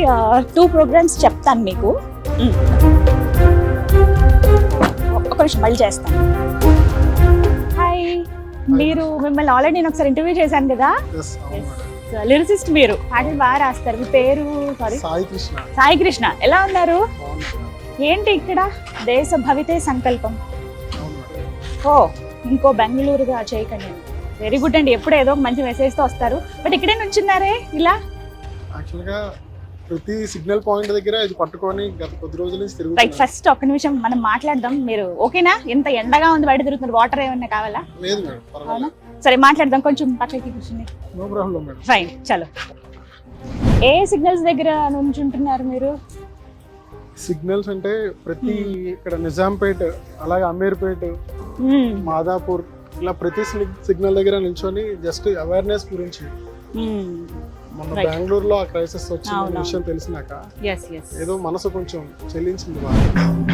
2 programmes చెప్తాను మీకు. ఒక నిమిషం మళ్ళీ చేస్తాను. హాయ్, మిమ్మల్ని ఆల్రెడీ నేను ఒకసారి ఇంటర్వ్యూ చేశాను కదా. లిరిసిస్ట్ మీరు, పాటలు బాగా రాస్తారు. మీ పేరు? సారీ, సాయి కృష్ణ. ఎలా ఉన్నారు? ఏంటి ఇక్కడ దేశ భవితే సంకల్పం? ఓ, ఇంకో బెంగళూరుగా చేయకండి. వెరీ గుడ్ అండి. ఎప్పుడు ఏదో ఒక మంచి మెసేజ్తో వస్తారు. బట్ ఇక్కడే నుంచున్నారే ఇలా? యాక్చువల్గా ప్రతి సిగ్నల్ పాయింట్ దగ్గర ఇది పట్టుకొని గత కొద్ది రోజుల నుంచి తిరుగుతున్నాను. రైట్, ఫస్ట్ ఒక్క నిమిషం మనం మాట్లాడదాం. మీరు ఓకేనా? ఇంత ఎండగా ఉంది, బయట తిరుగుతున్నారు. వాటర్ ఏమన్నా కావాలా? లేదు మేడం, పర్వాలేదు. సరే మాట్లాడదాం. కొంచెం పక్కకి కూర్చుని. No problem madam. ఫైన్, చలో. ఏ సిగ్నల్స్ దగ్గర నుంచుంటున్నారు మీరు? సిగ్నల్స్ అంటే ప్రతి ఇక్కడ నిజాంపేట్, అలాగే అమీర్పేట్, మాదాపూర్, ఇలా ప్రతి సిగ్నల్ దగ్గర నిల్చొని జస్ట్ అవేర్నెస్ గురించి. మొన్న బెంగళూరులో ఆ క్రైసిస్ వచ్చిన విషయం తెలిసినాక ఏదో మనసు కొంచెం చెల్లించింది.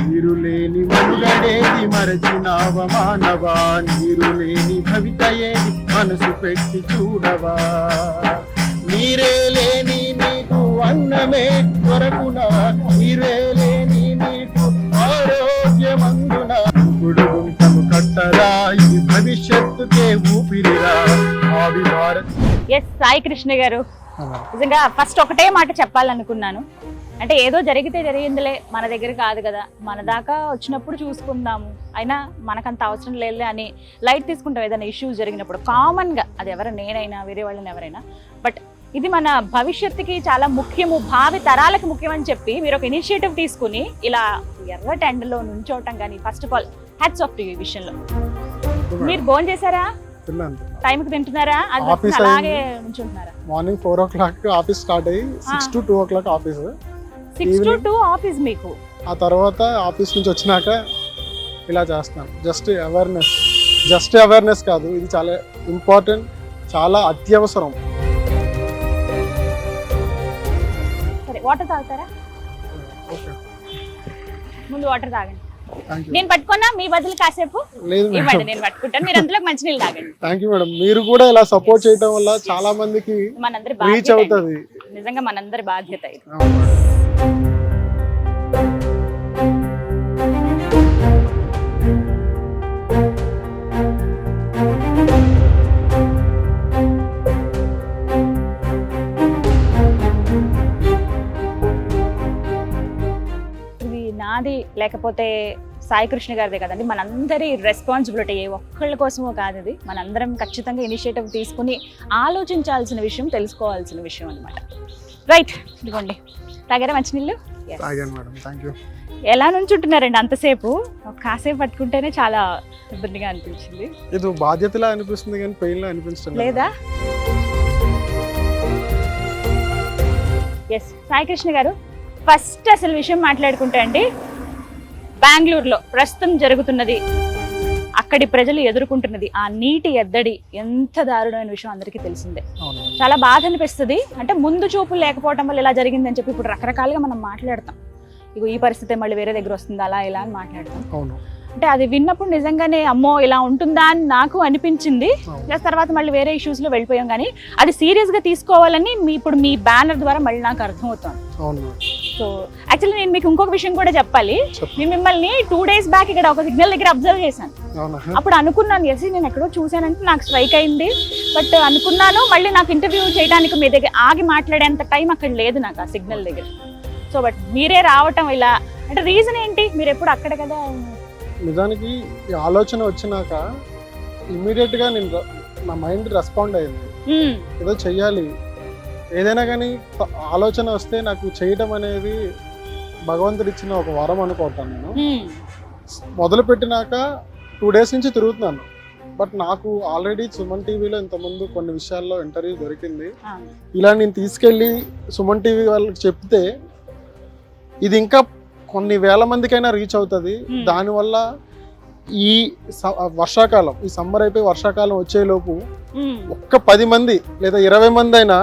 నీరు లేని మనుగడేది మరచినావ మానవా, నీరు లేని భవిత ఏది మనసు పెట్టి చూడవా, నీరే లేని నీకు అన్నమే కొరకునా, నీరే లేని నీకు ఆరోగ్యమందున, ఇప్పుడు గుంటము కట్టరా ఇది భవిష్యత్తుకే ఊపిరిరా ఆవి భారత్. ఎస్, సాయి కృష్ణ గారు, నిజంగా ఫస్ట్ ఒకటే మాట చెప్పాలనుకున్నాను. అంటే ఏదో జరిగితే జరిగిందిలే, మన దగ్గర కాదు కదా, మన దాకా వచ్చినప్పుడు చూసుకుందాము, అయినా మనకంత అవసరం లేదులే అని లైట్ తీసుకుంటాం ఏదైనా ఇష్యూస్ జరిగినప్పుడు. కామన్గా అది నేనైనా వేరే వాళ్ళని ఎవరైనా. బట్ ఇది మన భవిష్యత్తుకి చాలా ముఖ్యము, భావి తరాలకు ముఖ్యమని చెప్పి మీరు ఒక ఇనిషియేటివ్ తీసుకుని ఇలా ఎర్ర టెండలో నుంచోవటం కానీ, first of all hats off to ఈ విషయంలో. మీరు భోజనం చేశారా? టైంకి తింటున్నారా? అలాగే నుంచుంటున్నారా? మార్నింగ్ 4 o'clock ఆఫీస్ స్టార్ట్ అయ్యి 6 to 2 o'clock office. 6 to 2 office మీకు? ఆ తర్వాత ఆఫీస్ నుంచి వచ్చినాక ఇలా చేస్తాను. జస్ట్ అవేర్నెస్ కాదు, ఇది చాలా ఇంపార్టెంట్, చాలా అత్యవసరం. సరే, వాటర్ తాగుతారా? ముందు వాటర్ తాగండి. నేను పట్టుకున్నా మీ బదులు కాసేపు ఇవ్వండి, నేను పట్టుకుంటాను. మీరు అందులో మంచినీళ్ళు తాగండి. Thank you madam. మీరు కూడా ఇలా సపోర్ట్ చేయడం వల్ల చాలా మందికి మనందరి రీచ్ అవుతుంది. నిజంగా మనందరి బాధ్యత ఇది. ఇది నాది లేకపోతే సాయి కృష్ణ గారిదే కదండి, మనందరి రెస్పాన్సిబిలిటీ. ఏ ఒక్కళ్ళ కోసమో కాదు, ఇది మనందరం ఖచ్చితంగా ఇనిషియేటివ్ తీసుకుని ఆలోచించాల్సిన విషయం, తెలుసుకోవాల్సిన విషయం అనమాట. రైట్, ఇదిగోండి. తాగారా మంచినీళ్ళు? ఎలా నుంచుంటున్నారండి అంతసేపు? కాసేపు పట్టుకుంటేనే చాలా ఇబ్బందిగా అనిపించింది. ఇది బాధ్యతలా అనిపిస్తుంది కానీ పెయిన్లా అనిపిస్తుంది లేదా? ఎస్, సాయి కృష్ణ గారు, ఫస్ట్ అసలు విషయం మాట్లాడుకుంటే అండి, బెంగళూరులో ప్రస్తుతం జరుగుతున్నది, అక్కడి ప్రజలు ఎదుర్కొంటున్నది ఆ నీటి ఎద్దడి ఎంత దారుణమైన విషయం అందరికీ తెలిసిందే. చాలా బాధ అనిపిస్తుంది. అంటే ముందు చూపులు లేకపోవడం వల్ల ఇలా జరిగిందని చెప్పి ఇప్పుడు రకరకాలుగా మనం మాట్లాడతాం. ఇగో ఈ పరిస్థితి మళ్ళీ వేరే దగ్గర వస్తుంది, అలా ఇలా అని మాట్లాడతాం. అంటే అది విన్నప్పుడు నిజంగానే అమ్మో ఇలా ఉంటుందా అని నాకు అనిపించింది. ప్లస్ తర్వాత మళ్ళీ వేరే ఇష్యూస్ లో వెళ్ళిపోయాం. కానీ అది సీరియస్ గా తీసుకోవాలని ఇప్పుడు మీ బ్యానర్ ద్వారా మళ్ళీ నాకు అర్థమవుతుంది. సో యాక్చువల్లీ నేను మీకు ఇంకొక విషయం కూడా చెప్పాలి. మిమ్మల్ని 2 days బ్యాక్ ఇక్కడ ఒక సిగ్నల్ దగ్గర అబ్జర్వ్ చేశాను. అప్పుడు అనుకున్నాను, ఎస్ నేను ఎక్కడో చూసానంటే నాకు స్ట్రైక్ అయింది. బట్ అనుకున్నాను మళ్ళీ నాకు ఇంటర్వ్యూ చేయడానికి మీ దగ్గర ఆగి మాట్లాడేంత టైం అక్కడ లేదు నాకు ఆ సిగ్నల్ దగ్గర. సో బట్ మీరే రావటం ఇలా అంటే రీజన్ ఏంటి? మీరు ఎప్పుడు అక్కడ కదా. నిజానికి ఈ ఆలోచన వచ్చినాక ఇమ్మీడియట్ గా నా మైండ్ రెస్పాండ్ అయింది. ఏదో చెయ్యాలి, ఏదైనా కానీ ఆలోచన వస్తే నాకు చేయడం అనేది భగవంతుడు ఇచ్చిన ఒక వరం అనుకుంటాను. నేను మొదలు పెట్టినాక 2 days నుంచి తిరుగుతున్నాను. బట్ నాకు ఆల్రెడీ సుమన్ టీవీలో ఇంతకుముందు కొన్ని విషయాల్లో ఇంటర్వ్యూ దొరికింది. ఇలా నేను తీసుకెళ్ళి సుమన్ టీవీ వాళ్ళకి చెప్తే ఇది ఇంకా కొన్ని వేల మందికైనా రీచ్ అవుతుంది. దానివల్ల ఈ వర్షాకాలం, ఈ సమ్మర్ అయిపోయి వర్షాకాలం వచ్చేలోపు ఒక్క 10 మంది లేదా 20 మంది అయినా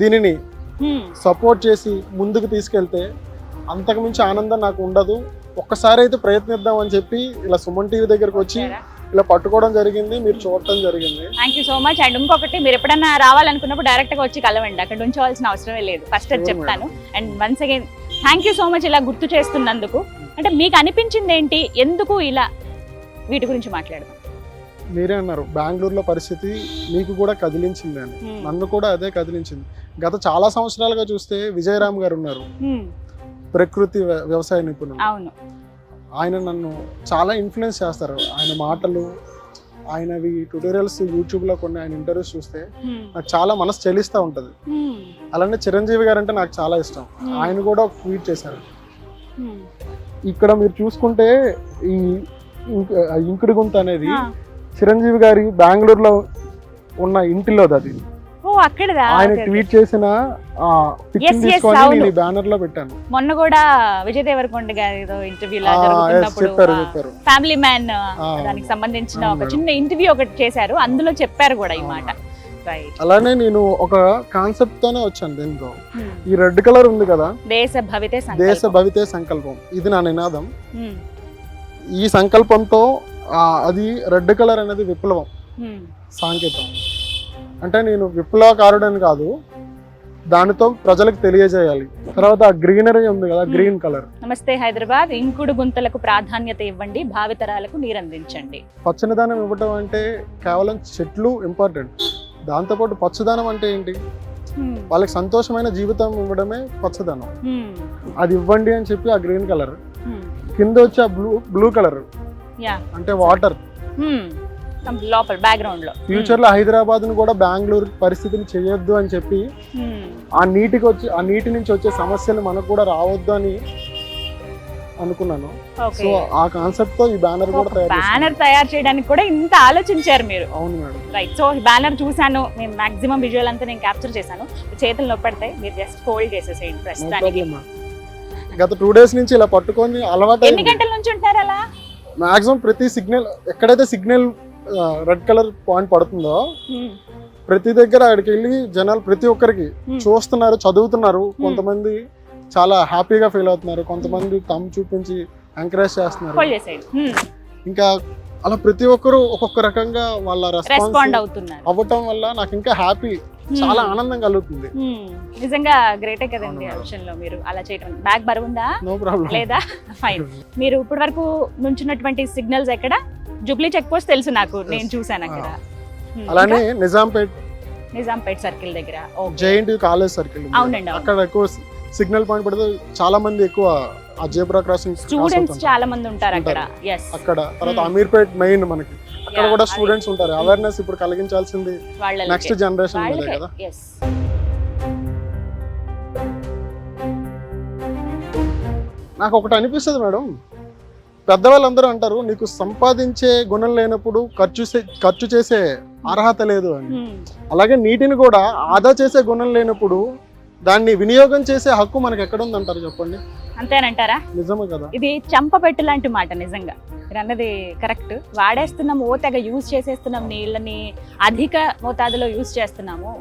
దీనిని సపోర్ట్ చేసి ముందుకు తీసుకెళ్తే అంతకు మించి ఆనందం నాకు ఉండదు. ఒక్కసారి అయితే ప్రయత్నిద్దాం అని చెప్పి ఇలా సుమన్ టీవీ దగ్గరకు వచ్చి ఇలా పట్టుకోవడం జరిగింది, మీరు చూడటం జరిగింది. Thank you so much. And ఇంకొకటి, మీరు ఎప్పుడన్నా రావాలనుకున్నప్పుడు డైరెక్ట్ గా వచ్చి కలవండి, అక్కడ ఉంచవలసిన అవసరమే లేదు. ఫస్ట్ అది చెప్తాను. And once again thank you so much ఇలా గుర్తు చేస్తున్నందుకు. అంటే మీకు అనిపించింది ఏంటి, ఎందుకు ఇలా వీటి గురించి మాట్లాడదాం? మీరే అన్నారు బెంగళూరులో పరిస్థితి మీకు కూడా కదిలించింది అని. నన్ను కూడా అదే కదిలించింది. గత చాలా సంవత్సరాలుగా చూస్తే విజయరామ్ గారు ఉన్నారు, ప్రకృతి వ్యవసాయ నిపుణులు. అవును, ఆయన నన్ను చాలా ఇన్ఫ్లుయెన్స్ చేస్తారు. ఆయన మాటలు, ఆయనవి ట్యూటోరియల్స్ యూట్యూబ్లో కొన్ని ఆయన ఇంటర్వ్యూస్ చూస్తే నాకు చాలా మనసు చెలిస్తూ ఉంటుంది. అలానే చిరంజీవి గారు అంటే నాకు చాలా ఇష్టం. ఆయన కూడా ఒక ట్వీట్ చేశారు. ఇక్కడ మీరు చూసుకుంటే ఈ ఇంకుడు గుంత అనేది చిరంజీవి గారి బెంగళూరులో ఉన్న ఇంటిలో అది. ఆయన ట్వీట్ చేసిన పిక్చర్ తీసుకొని నేను ఈ బ్యానర్ లో పెట్టాను. మొన్న కూడా విజయ్ దేవరకొండ గారి ఇంటర్వ్యూలో జరుగుతున్నప్పుడు ఫ్యామిలీ మ్యాన్ దానికి సంబంధించిన ఒక చిన్న ఇంటర్వ్యూ ఒకటి చేశారు, అందులో చెప్పారు కూడా ఈ మాట. అలానే నేను ఒక కాన్సెప్ట్ తోనే వచ్చాను దీంతో. ఈ రెడ్ కలర్ ఉంది కదా, దేశ భవితే సంకల్పం, ఇది నా నినాదం. ఈ సంకల్పంతో అది రెడ్ కలర్ అనేది విప్లవం సాంకేతం. అంటే నేను విప్లవకారుడని కాదు, దానితో ప్రజలకు తెలియజేయాలి. తర్వాత గ్రీనరీ ఉంది కదా, గ్రీన్ కలర్. నమస్తే హైదరాబాద్, ఇంకుడు గుంతలకు ప్రాధాన్యత ఇవ్వండి, భావితరాలకు నీరందించండి. పచ్చనిదానం ఇవ్వటం అంటే కేవలం చెట్లు ఇంపార్టెంట్, దాంతోపాటు పచ్చదనం అంటే ఏంటి, వాళ్ళకి సంతోషమైన జీవితం ఇవ్వడమే పచ్చదనం. అది ఇవ్వండి అని చెప్పి ఆ గ్రీన్ కలర్. కింద వచ్చి ఆ బ్లూ కలర్ అంటే వాటర్. లోపల బ్యాక్గ్రౌండ్ లో ఫ్యూచర్ లో హైదరాబాద్ ను కూడా బెంగళూరు పరిస్థితిని చేయొద్దు అని చెప్పి, ఆ నీటి నుంచి వచ్చే సమస్యలు మనకు కూడా రావద్దు అని అనుకున్నాను. సో ఆ కాన్సెప్ట్ తో ఈ బ్యానర్ కూడా తయారు చేయడానికి కూడా ఇంత ఆలోచించారు మీరు. అవును మేడం. రైట్. సో ఈ బ్యానర్ చూసాను, మేము మాక్సిమం విజువల్ అంతా నేను క్యాప్చర్ చేశాను. చేతులు నొప్పడతాయి, మీరు జస్ట్ ఫోల్డ్ చేసేసేయండి ప్రస్తుతానికి. గత 2 days నుంచి ఇలా పట్టుకొని అలవాటు. ఎన్ని గంటల నుంచి ఉంటారు అలా? మాక్సిమం ప్రతి సిగ్నల్, ఎక్కడైతే సిగ్నల్ రెడ్ కలర్ పాయింట్ పడుతుందో ప్రతి దగ్గర అక్కడికి వెళ్ళి జనాలు ప్రతి ఒక్కరికి చూస్తున్నారు, చదువుతున్నారు. కొంతమంది చాలా హ్యాపీగా ఫీల్ అవుతున్నారు, కొంతమంది తమ్ చూపించి ఎంకరేజ్ చేస్తున్నారు. ఇంకా అలా ప్రతి ఒక్కరు ఒక్కొక్క రకంగా వాళ్ళ రెస్పాండ్ అవ్వటం వల్ల నాకు ఇంకా హ్యాపీ, చాలా ఆనందం కలుగుతుంది. నిజంగా గ్రేటే కదండి ఆ విషయంలో మీరు అలా చేయడం. బ్యాగ్ బరువుందా? No problem. లేదా? ఫైన్. మీరు ఇప్పటి వరకు నుంచున్నటువంటి సిగ్నల్స్ ఎక్కడ? జూబ్లీ చెక్ పోస్ట్ తెలుసు నాకు, నేను చూసాను అక్కడ. అలానే నిజాంపేట్ సర్కిల్ దగ్గర, జేఎన్టీ కాలేజ్ సర్కిల్, అవునండి, అక్కడ ఎక్కువ సిగ్నల్ పాయింట్ పడితే చాలా మంది ఎక్కువ ఆ జేబ్రా క్రాసింగ్ స్టూడెంట్స్ చాలా మంది ఉంటారు అక్కడ. అక్కడ తర్వాత అమీర్పేట్ మెయిన్ మనకి, అక్కడ కూడా స్టూడెంట్స్ ఉంటారు. అవేర్నెస్ ఇప్పుడు కలిగించాల్సింది నెక్స్ట్ జనరేషన్ మీద కదా. నాకు ఒకటి అనిపిస్తుంది మేడం, పెద్దవాళ్ళందరూ అంటారు నీకు సంపాదించే గుణం లేనప్పుడు ఖర్చు చేసే అర్హత లేదు అని. అలాగే నీటిని కూడా ఆదా చేసే గుణం లేనప్పుడు దాన్ని వినియోగం చేసే హక్కు మనకి ఎక్కడ ఉంది అంటారు చెప్పండి? అంతేనంటారా? నిజమే కదా. ఇది చంపపెట్టు లాంటి మాట. నిజంగా మీరు అన్నది కరెక్ట్. వాడేస్తున్నాము, తెగ యూజ్ చేసేస్తున్నాం, నీళ్ళని అధిక మోతాదులో యూజ్ చేస్తున్నాము.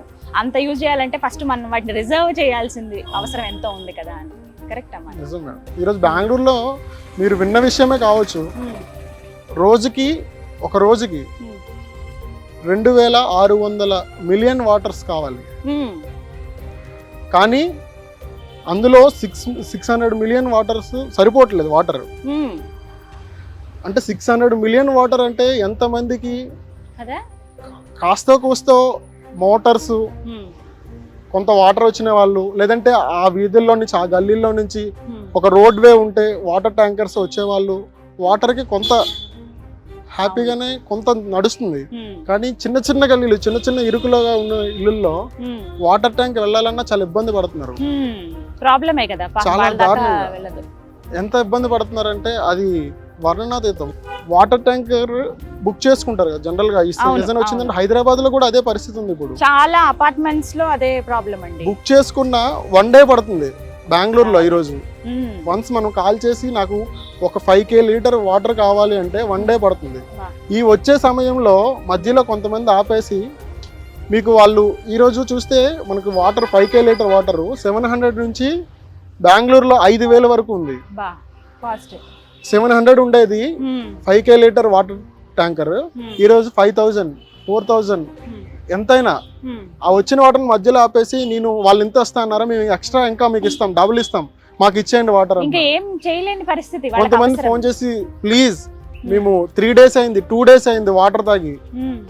అంత యూజ్ చేయాలంటే ఫస్ట్ మనం వాటిని రిజర్వ్ చేయాల్సింది అవసరం ఎంతో ఉంది కదా అని. కరెక్ట్ అమ్మా. నిజంగా ఈరోజు బెంగళూరులో మీరు విన్న విషయమే కావచ్చు, ఒక రోజుకి 2600 మిలియన్ వాటర్స్ కావాలి. కానీ అందులో 600 మిలియన్ వాటర్స్ సరిపోవట్లేదు. వాటర్ అంటే 600 మిలియన్ వాటర్ అంటే ఎంతమందికి? కాస్తో కూస్తో మోటార్స్, కొంత వాటర్ వచ్చిన వాళ్ళు, లేదంటే ఆ వీధుల్లో నుంచి ఆ గల్లీల్లో నుంచి ఒక రోడ్ వే ఉంటే వాటర్ ట్యాంకర్స్ వచ్చేవాళ్ళు, వాటర్కి కొంత హ్యాపీగానే కొంత నడుస్తుంది. కానీ చిన్న చిన్న గల్లీలు, చిన్న చిన్న ఇరుకులుగా ఉన్న ఇళ్ళల్లో వాటర్ ట్యాంక్ వెళ్ళాలన్నా చాలా ఇబ్బంది పడుతున్నారు. ప్రాబ్లమే కదా, చాలా దారుణం. ఎంత ఇబ్బంది పడుతున్నారంటే అది వర్ణనాతీతం. వాటర్ ట్యాంకర్ బుక్ చేసుకుంటారు కదా జనరల్ గా. ఈ సీజన్ వచ్చిందంటే హైదరాబాద్ లో కూడా అదే పరిస్థితి ఉంది. ఇప్పుడు చాలా అపార్ట్మెంట్స్ లో అదే ప్రాబ్లం అండి. బుక్ చేసుకున్న 1 day పడుతుంది బెంగళూరులో. ఈ రోజు వన్స్ మనం కాల్ చేసి నాకు ఒక 5K లీటర్ వాటర్ కావాలి అంటే 1 day పడుతుంది. ఈ వచ్చే సమయంలో మధ్యలో కొంతమంది ఆపేసి మీకు వాళ్ళు ఈరోజు చూస్తే మనకు వాటర్ 5K లీటర్ వాటర్ 700 నుంచి బెంగళూరులో 5000 వరకు ఉంది. 700 ఉండేది 5K లీటర్ వాటర్ ట్యాంకర్ ఈ రోజు 5,000 4,000 ఎంతైనా ఆ వచ్చిన వాటర్ మధ్యలో ఆపేసి నేను వాళ్ళు ఇంత వస్తా అన్నారా, మేము ఎక్స్ట్రా ఇంకా మీకు ఇస్తాం, డబుల్ ఇస్తాం, మాకు ఇచ్చేయండి వాటర్. ఇంకా ఏం చేయలేని పరిస్థితి. కొంతమంది ఫోన్ చేసి ప్లీజ్ మేము 3 days అయింది 2 days అయింది వాటర్ తాగి,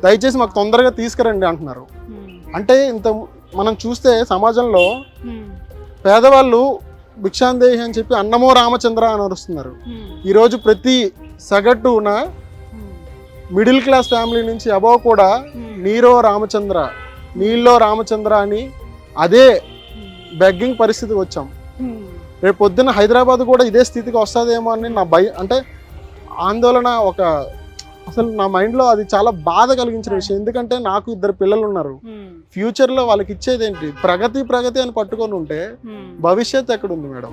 దయచేసి మాకు తొందరగా తీసుకురండి అంటున్నారు. అంటే ఇంత మనం చూస్తే సమాజంలో పేదవాళ్ళు భిక్షాందేహి అని చెప్పి అన్నమో రామచంద్ర అని అరుస్తున్నారు. ఈరోజు ప్రతి సగటున మిడిల్ క్లాస్ ఫ్యామిలీ నుంచి అబవ్ కూడా నీరో రామచంద్ర, నీళ్ళో రామచంద్ర అని అదే బెగ్గింగ్ పరిస్థితి వచ్చాం. రేపు పొద్దున్న హైదరాబాద్ కూడా ఇదే స్థితికి వస్తుందేమో అని నా అంటే ఆందోళన, ఒక అసలు నా మైండ్లో అది చాలా బాధ కలిగించిన విషయం. ఎందుకంటే నాకు 2 పిల్లలు ఉన్నారు. ఫ్యూచర్లో వాళ్ళకి ఇచ్చేది ఏంటి? ప్రగతి అని పట్టుకొని ఉంటే భవిష్యత్ ఎక్కడుంది మేడం?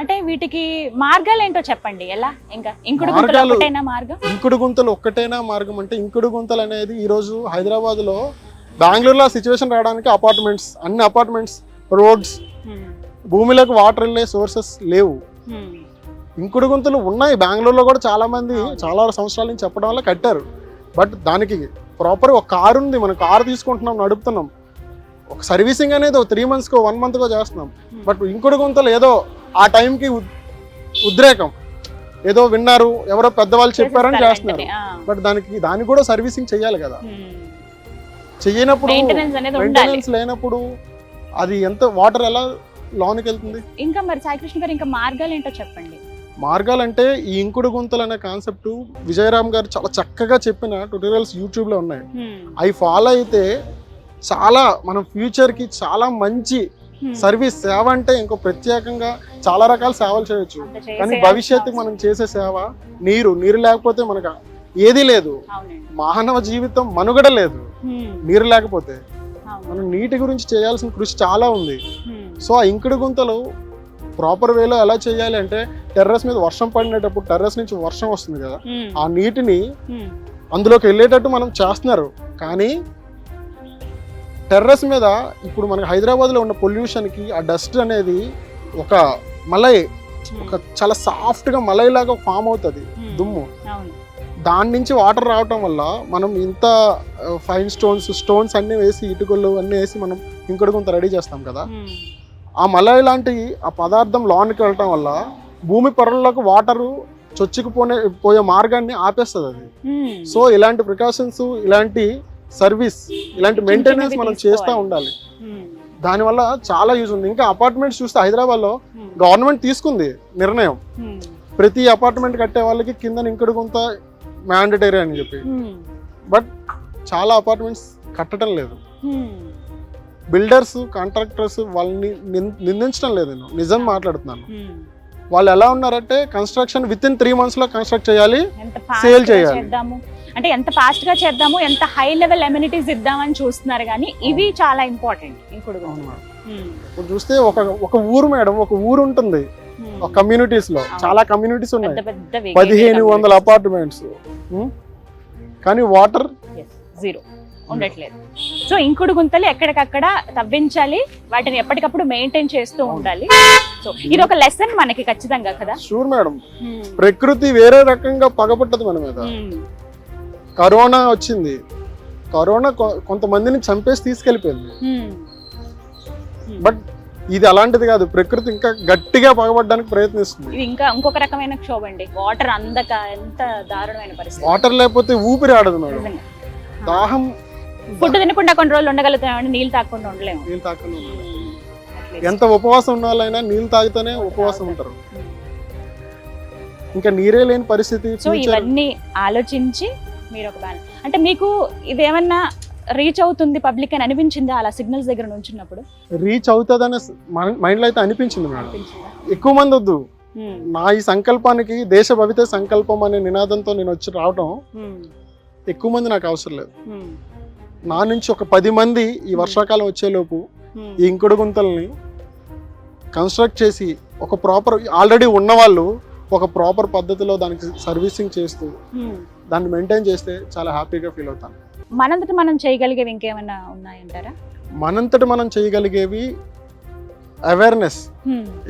అంటే వీటికి మార్గాలు ఏంటో చెప్పండి. ఎలా? ఇంకా ఇంకుడు గుంతలు ఒక్కటేనా మార్గం అంటే, ఇంకుడు గుంతలు అనేది ఈరోజు హైదరాబాద్లో, బెంగళూరులో సిచ్యువేషన్ రావడానికి అన్ని అపార్ట్మెంట్స్, రోడ్స్, భూమిలోకి వాటర్ వెళ్ళే సోర్సెస్ లేవు. ఇంకుడు గుంతలు ఉన్నాయి బెంగళూరులో కూడా, చాలా మంది చాలా సంవత్సరాల నుంచి చెప్పడం వల్ల కట్టారు. బట్ దానికి ప్రాపర్ ఒక కారు ఉంది, మనం కారు తీసుకుంటున్నాం, నడుపుతున్నాం, ఒక సర్వీసింగ్ అనేది ఒక 3 months 1 month చేస్తున్నాం. బట్ ఇంకుడు గుంతలు ఏదో ఆ టైంకి ఉద్రేకం, ఏదో విన్నారు, ఎవరో పెద్దవాళ్ళు చెప్పారని చేస్తున్నారు. బట్ దానికి కూడా సర్వీసింగ్ చెయ్యాలి కదా. చెయ్యనప్పుడు, మెయింటెనెన్స్ లేనప్పుడు అది ఎంత వాటర్ ఎలా లోనికి వెళ్తుంది? ఇంకా మరి సాయికృష్ణ గారు ఇంకా మార్గాలు ఏంటో చెప్పండి. మార్గాలంటే ఈ ఇంకుడు గుంతలు అనే కాన్సెప్ట్ విజయరామ్ గారు చాలా చక్కగా చెప్పిన ట్యూటోరియల్స్ యూట్యూబ్లో ఉన్నాయి. అవి ఫాలో అయితే చాలా మనం ఫ్యూచర్కి చాలా మంచి సర్వీస్, సేవ అంటే ఇంకో ప్రత్యేకంగా చాలా రకాల సేవలు చేయొచ్చు. కానీ భవిష్యత్తుకి మనం చేసే సేవ నీరు లేకపోతే మనకు ఏదీ లేదు. మానవ జీవితం మనుగడ లేదు నీరు లేకపోతే. మనం నీటి గురించి చేయాల్సిన కృషి చాలా ఉంది. సో ఆ ఇంకుడు గుంతలు ప్రాపర్ వేలో ఎలా చేయాలి అంటే, టెర్రస్ మీద వర్షం పడినప్పుడు టెర్రస్ నుంచి వర్షం వస్తుంది కదా, ఆ నీటిని అందులోకి వెళ్ళేటట్టు మనం చేస్తున్నారు. కానీ టెర్రస్ మీద ఇప్పుడు మనకి హైదరాబాద్లో ఉన్న పొల్యూషన్కి ఆ డస్ట్ అనేది ఒక చాలా సాఫ్ట్గా మలైలాగా ఫామ్ అవుతుంది దుమ్ము. దాని నుంచి వాటర్ రావటం వల్ల మనం ఇంత ఫైన్ స్టోన్స్ అన్నీ వేసి, ఇటుకలు అన్నీ వేసి మనం ఇంకుడు గుంత రెడీ చేస్తాం కదా. ఆ మలై లాంటి ఆ పదార్థం లోనికి వెళ్ళటం వల్ల భూమి పొరల్లోకి వాటరు పోయే మార్గాన్ని ఆపేస్తుంది అది. సో ఇలాంటి ప్రికాషన్స్, ఇలాంటి సర్వీస్, ఇలాంటి మెయింటెనెన్స్ మనం చేస్తూ ఉండాలి. దానివల్ల చాలా యూజ్ ఉంది. ఇంకా అపార్ట్మెంట్స్ చూస్తే హైదరాబాద్లో గవర్నమెంట్ తీసుకుంది నిర్ణయం, ప్రతి అపార్ట్మెంట్ కట్టే వాళ్ళకి కింద ఇంకుడు గుంత మ్యాండేటరీ అని చెప్పి. బట్ చాలా అపార్ట్మెంట్స్ కట్టడం లేదు. బిల్డర్స్, కాంట్రాక్టర్స్ వాళ్ళని నిందించడం లేదు, నేను నిజం మాట్లాడుతున్నాను. వాళ్ళు ఎలా ఉన్నారంటే, construction with in 3 months construct చేయాలి, సేల్ చేయాలి. అంటే ఎంత ఫాస్ట్ గా చేద్దాము, ఎంత హై లెవెల్ అమ్యూనిటీస్ ఇద్దామని చూస్తున్నారు. కానీ ఇవి చాలా ఇంపార్టెంట్. ఇప్పుడు చూస్తే ఒక ఊరు మేడం, ఒక ఊరు ఉంటుంది, ఒక కమ్యూనిటీస్ లో చాలా కమ్యూనిటీస్ ఉన్నాయి, 1500 అపార్ట్మెంట్స్, కానీ వాటర్ జీరో ఉండట్లేదు. సో ఇంకుడు గుంతలు ఎక్కడికక్కడ తవ్వించాలి, వాటిని ఎప్పటికప్పుడు మెయింటైన్ చేస్తూ ఉండాలి. సో ఇది ఒక లెసన్ మనకి ఖచ్చితంగా కదా. Sure madam. ప్రకృతి వేరే రకంగా పగపట్టదు మన మీద. కరోనా వచ్చింది, కరోనా కొంతమందిని చంపేసి తీసుకెళ్ళిపోయింది. బట్ ఇది అలాంటిది కాదు, ప్రకృతి ఇంకా గట్టిగా పగబడడానికి ప్రయత్నిస్తుంది. ఇది ఇంకా ఇంకొక రకమైన క్షోభ అండి. వాటర్ అందక ఎంత దారుణమైన పరిస్థితి. వాటర్ లేకపోతే ఊపిరి ఆడదు మేడం. దాహం, ఫుడ్ తినకుండా కొన్ని రోజులు ఉండగలుగుతామండి, నీళ్ళు తాగకుండా ఉండలేము. ఎంత ఉపవాసం ఉండాలైనా నీళ్ళు తాగితేనే ఉపవాసం ఉంటారు. ఇంకా నీరే లేని పరిస్థితి. సో ఇవన్నీ ఆలోచించి మీరు ఒక అంటే మీకు ఇదేమన్నా రీచ్ అవుతుంది పబ్లిక్ అని అనిపించిందా అలా సిగ్నల్స్ దగ్గర నుంచినప్పుడు? రీచ్ అవుతుందనే మైండ్లో అయితే అనిపించింది మేడం. ఎక్కువ మంది వద్దు, నా ఈ సంకల్పానికి దేశ భవిత సంకల్పం అనే నినాదంతో నేను వచ్చి రావటం, ఎక్కువ మంది నాకు అవసరం లేదు. నా నుంచి ఒక 10 మంది ఈ వర్షాకాలం వచ్చేలోపు ఈ ఇంకుడు గుంతల్ని కన్స్ట్రక్ట్ చేసి, ఒక ప్రాపర్ ఆల్రెడీ ఉన్నవాళ్ళు ఒక ప్రాపర్ పద్ధతిలో దానికి సర్వీసింగ్ చేస్తూ దాన్ని మెయింటైన్ చేస్తే చాలా హ్యాపీగా ఫీల్ అవుతాను. మనంతటి మనం చేయగలిగేవి ఇంకేమైనా ఉన్నాయంటారా? మనంతటి మనం చేయగలిగేవి అవేర్నెస్.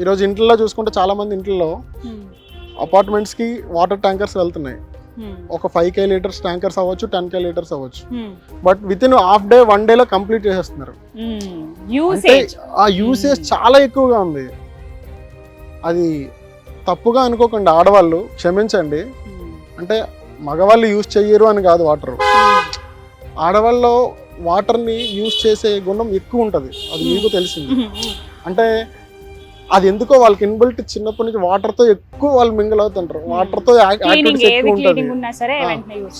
ఈరోజు ఇంట్లో చూసుకుంటే చాలా మంది ఇంట్లో అపార్ట్మెంట్స్కి వాటర్ ట్యాంకర్స్ వెళ్తున్నాయి. ఒక 5K లీటర్స్ ట్యాంకర్స్ అవ్వచ్చు, 10K లీటర్స్ అవ్వచ్చు. But with in half day 1 డేలో కంప్లీట్ చేసేస్తున్నారు. అంటే ఆ యూసేజ్ చాలా ఎక్కువగా ఉంది. అది తప్పుగా అనుకోకండి ఆడవాళ్ళు, క్షమించండి. అంటే మగవాళ్ళు యూజ్ చెయ్యరు అని కాదు వాటర్. ఆడవాళ్ళు వాటర్ని యూజ్ చేసే గుణం ఎక్కువ ఉంటుంది, అది మీకు తెలిసింది. అంటే అది ఎందుకో వాళ్ళకి ఇన్బిల్ట్ చిన్నప్పటి నుంచి వాటర్తో ఎక్కువ వాళ్ళు మింగిల్ అవుతుంటారు, వాటర్తో యాక్టివిటీస్ ఎక్కువ ఉంటుంది.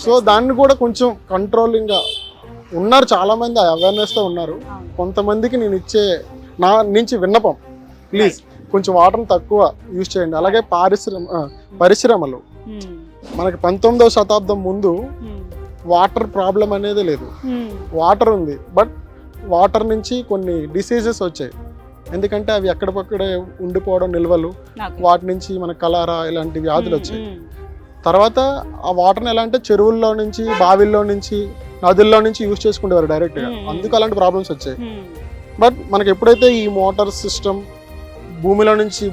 సో దాన్ని కూడా కొంచెం కంట్రోలింగ్గా ఉన్నారు చాలా మంది, అవేర్నెస్తో ఉన్నారు. కొంతమందికి నేను ఇచ్చే నా నుంచి విన్నపం, ప్లీజ్ కొంచెం వాటర్ని తక్కువ యూజ్ చేయండి. అలాగే పరిశ్రమలు మనకి 19వ శతాబ్దం ముందు వాటర్ ప్రాబ్లం అనేది లేదు, వాటర్ ఉంది. బట్ వాటర్ నుంచి కొన్ని డిసీజెస్ వచ్చాయి, ఎందుకంటే అవి ఎక్కడికక్కడే ఉండిపోవడం, నిల్వలు, వాటి నుంచి మన కలారా ఇలాంటి వ్యాధులు వచ్చాయి. తర్వాత ఆ వాటర్ని ఎలా అంటే చెరువుల్లో నుంచి, బావిల్లో నుంచి, నదుల్లో నుంచి యూజ్ చేసుకుంటేవారు డైరెక్ట్గా, అందుకు అలాంటి ప్రాబ్లమ్స్ వచ్చాయి. బట్ మనకి ఎప్పుడైతే ఈ మోటార్ సిస్టమ్ భూమిలో నుంచి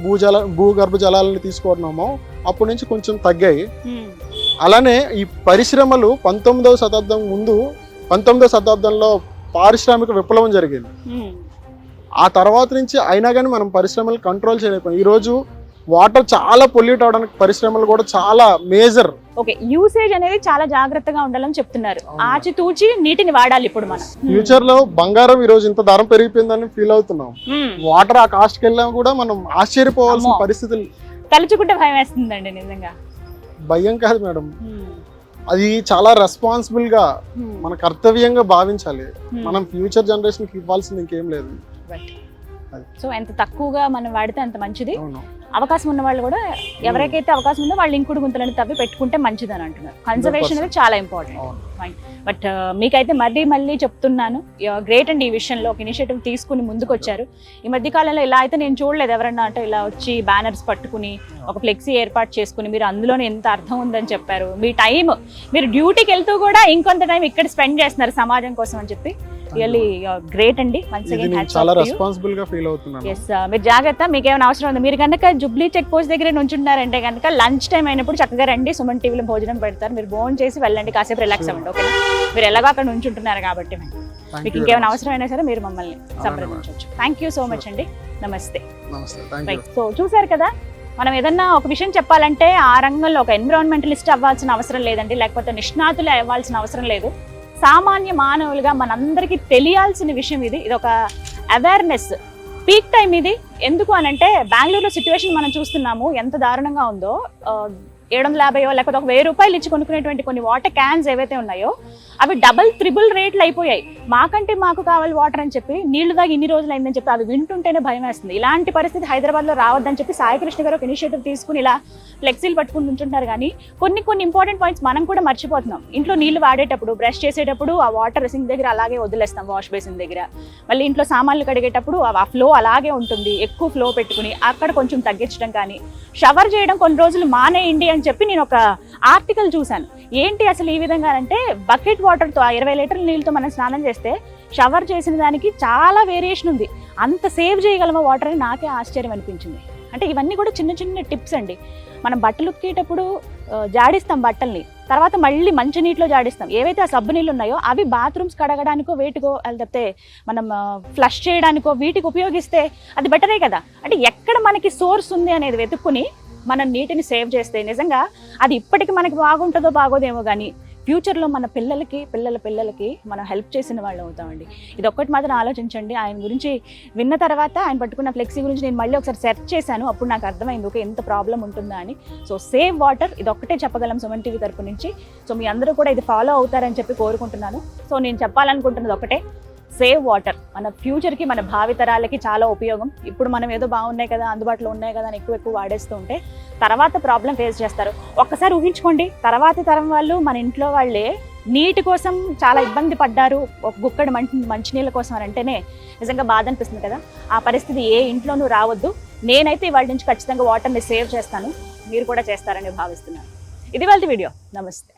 భూగర్భ జలాలను తీసుకుంటున్నామో అప్పటి నుంచి కొంచెం తగ్గాయి. అలానే ఈ పరిశ్రమలు 19వ శతాబ్దం ముందు, 19వ శతాబ్దంలో పారిశ్రామిక విప్లవం జరిగింది. ఆ తర్వాత నుంచి అయినా కానీ మనం పరిశ్రమలు కంట్రోల్ చేయలేకపోయాం. ఈరోజు వాటర్ చాలా పొల్యూట్ అవడానికి పరిశ్రమలు కూడా చాలా మేజర్. ఓకే, యూసేజ్ అనేది చాలా జాగ్రత్తగా ఉండాలని చెప్తున్నారు. ఆచితూచి నీటిని వాడాలి. ఇప్పుడు మనం ఫ్యూచర్ లో బంగారం ఈ రోజు ఇంత ధర పెరిగిపోయిందని ఫీల్ అవుతున్నాం. వాటర్ ఆ కాస్ట్ కి వెళ్ళాం కూడా మనం ఆశ్చర్యపోవాల్సిన పరిస్థితులు. తలుచుకుంటే భయం వేస్తుందండి నిజంగా. భయం కాదు మేడం, అది చాలా రెస్పాన్సిబుల్ గా మన కర్తవ్యంగా భావించాలి. మనం ఫ్యూచర్ జనరేషన్ కి ఇవ్వాల్సింది ఇంకేం లేదు. సో ఎంత తక్కువగా మనం వాడితే అంత మంచిది. అవకాశం ఉన్న వాళ్ళు కూడా ఎవరికైతే అవకాశం ఉందో వాళ్ళు ఇంకుడు గుంతలను తవ్వి పెట్టుకుంటే మంచిది అని అంటున్నారు. కన్జర్వేషన్ అనేది చాలా ఇంపార్టెంట్. బట్ మీకైతే మళ్ళీ చెప్తున్నాను, గ్రేట్ అండి ఈ విషయంలో ఒక ఇనిషియేటివ్ తీసుకుని ముందుకు వచ్చారు. ఈ మధ్య కాలంలో ఇలా అయితే నేను చూడలేదు ఎవరన్నా అంటే ఇలా వచ్చి బ్యానర్స్ పట్టుకుని ఒక ఫ్లెక్సీ ఏర్పాటు చేసుకుని మీరు అందులోనే ఎంత అర్థం ఉందని చెప్పారు. మీ టైం మీరు డ్యూటీకి వెళ్తూ కూడా ఇంకొంత టైం ఇక్కడ స్పెండ్ చేస్తున్నారు సమాజం కోసం అని చెప్పి రియల్లీ గ్రేట్ అండి. చాలా రెస్పాన్సిబుల్ గా ఫీల్ అవుతున్నాను. ఎస్, మీరు జాగ్రత్త. మీకు ఏమైనా అవసరం ఉంది, మీరు కనుక జుబ్లీ చెక్ పోస్ట్ దగ్గర నుంచున్నారంటే కనుక లంచ్ టైం అయినప్పుడు చక్కగా రండి, సుమన్ టీవీలో భోజనం పెడతారు, మీరు భోజనం చేసి వెళ్ళండి, కాసేపు రిలాక్స్ అవ్వండి. ఓకేనా, మీరు ఎలాగో అక్కడ నుంచుంటున్నారు కాబట్టి మీకు ఇంకేమైనా అవసరం అయినా సరే మీరు మమ్మల్ని సంప్రదించవచ్చు. థ్యాంక్ యూ సో మచ్ అండి. నమస్తే. సో చూసారు కదా, మనం ఏదన్నా ఒక విషయం చెప్పాలంటే ఆ రంగంలో ఒక ఎన్విరాన్మెంటలిస్ట్ అవ్వాల్సిన అవసరం లేదండి, లేకపోతే నిష్ణాతులు అవ్వాల్సిన అవసరం లేదు. సామాన్య మానవులుగా మనందరికీ తెలియాల్సిన విషయం ఇది. ఇది ఒక అవేర్నెస్ పీక్ టైం ఇది. ఎందుకు అనంటే బెంగళూరులో సిచ్యువేషన్ మనం చూస్తున్నాము ఎంత దారుణంగా ఉందో. 750 లేకపోతే ఒక 1000 రూపాయలు ఇచ్చి కొనుక్కునేటువంటి కొన్ని వాటర్ క్యాన్స్ ఏవైతే ఉన్నాయో అవి డబల్ త్రిబుల్ రేట్లు అయిపోయాయి. మాకంటే మాకు కావాలి వాటర్ అని చెప్పి నీళ్లు దాగి ఇన్ని రోజులు అయిందని చెప్పి అవి వింటుంటేనే భయం వేస్తుంది. ఇలాంటి పరిస్థితి హైదరాబాద్లో రావద్దని చెప్పి సాయికృష్ణ గారు ఒక ఇనిషియేటివ్ తీసుకుని ఇలా ఫ్లెక్సీలు పట్టుకుని ఉంటుంటారు. కానీ కొన్ని ఇంపార్టెంట్ పాయింట్స్ మనం కూడా మర్చిపోతున్నాం. ఇంట్లో నీళ్లు వాడేటప్పుడు, బ్రష్ చేసేటప్పుడు ఆ వాటర్ సింక్ దగ్గర అలాగే వదిలేస్తాం, వాష్ బేసిన్ దగ్గర. మళ్ళీ ఇంట్లో సామాన్లు కడిగేటప్పుడు ఆ ఫ్లో అలాగే ఉంటుంది, ఎక్కువ ఫ్లో పెట్టుకుని అక్కడ కొంచెం తగ్గించడం. కానీ షవర్ చేయడం కొన్ని రోజులు మానేయండి అని చెప్పి నేను ఒక ఆర్టికల్ చూశాను. ఏంటి అసలు ఈ విధంగా అంటే బకెట్ వాటర్తో 20 లీటర్ల నీళ్ళతో మనం స్నానం చేస్తే షవర్ చేసిన దానికి చాలా వేరియేషన్ ఉంది. అంత సేవ్ చేయగలమా వాటర్ అని నాకే ఆశ్చర్యం అనిపించింది. అంటే ఇవన్నీ కూడా చిన్న చిన్న టిప్స్ అండి. మనం బట్టలు ఉతికేటప్పుడు జాడిస్తాం బట్టల్ని, తర్వాత మళ్ళీ మంచి నీటిలో జాడిస్తాం. ఏవైతే ఆ సబ్బు నీళ్ళు ఉన్నాయో అవి బాత్రూమ్స్ కడగడానికో వేటికో లేకపోతే మనం ఫ్లష్ చేయడానికో వీటికి ఉపయోగిస్తే అది బెటరే కదా. అంటే ఎక్కడ మనకి సోర్స్ ఉంది అనేది వెతుక్కుని మనం నీటిని సేవ్ చేస్తే నిజంగా అది ఇప్పటికి మనకి బాగుంటుందో బాగోదేమో కానీ ఫ్యూచర్లో మన పిల్లలకి మనం హెల్ప్ చేసిన వాళ్ళు అవుతామండి. ఇది ఒక్కటి మాత్రం ఆలోచించండి. ఆయన గురించి విన్న తర్వాత ఆయన పట్టుకున్న ఫ్లెక్సీ గురించి నేను మళ్ళీ ఒకసారి సెర్చ్ చేశాను. అప్పుడు నాకు అర్థమైంది ఓకే ఎంత ప్రాబ్లం ఉంటుందా అని. సో సేవ్ వాటర్ ఇది ఒక్కటే చెప్పగలం సుమన్ టీవీ తరపు నుంచి. సో మీ అందరూ కూడా ఇది ఫాలో అవుతారని చెప్పి కోరుకుంటున్నాను. సో నేను చెప్పాలనుకుంటున్నది ఒకటే, సేవ్ వాటర్. మన ఫ్యూచర్కి, మన భావితరాలకి చాలా ఉపయోగం. ఇప్పుడు మనం ఏదో బాగున్నాయి కదా, అందుబాటులో ఉన్నాయి కదా అని ఎక్కువ వాడేస్తూ ఉంటే తర్వాత ప్రాబ్లం ఫేస్ చేస్తారు. ఒక్కసారి ఊహించుకోండి, తర్వాతి తరం వాళ్ళు మన ఇంట్లో వాళ్ళే నీటి కోసం చాలా ఇబ్బంది పడ్డారు, ఒక గుక్కడి మంచినీళ్ళ కోసం అని అంటేనే నిజంగా బాధ అనిపిస్తుంది కదా. ఆ పరిస్థితి ఏ ఇంట్లోనూ రావద్దు. నేనైతే ఇవాళ నుంచి ఖచ్చితంగా వాటర్ని సేవ్ చేస్తాను, మీరు కూడా చేస్తారని భావిస్తున్నాను. ఇది వాళ్ళ వీడియో. నమస్తే.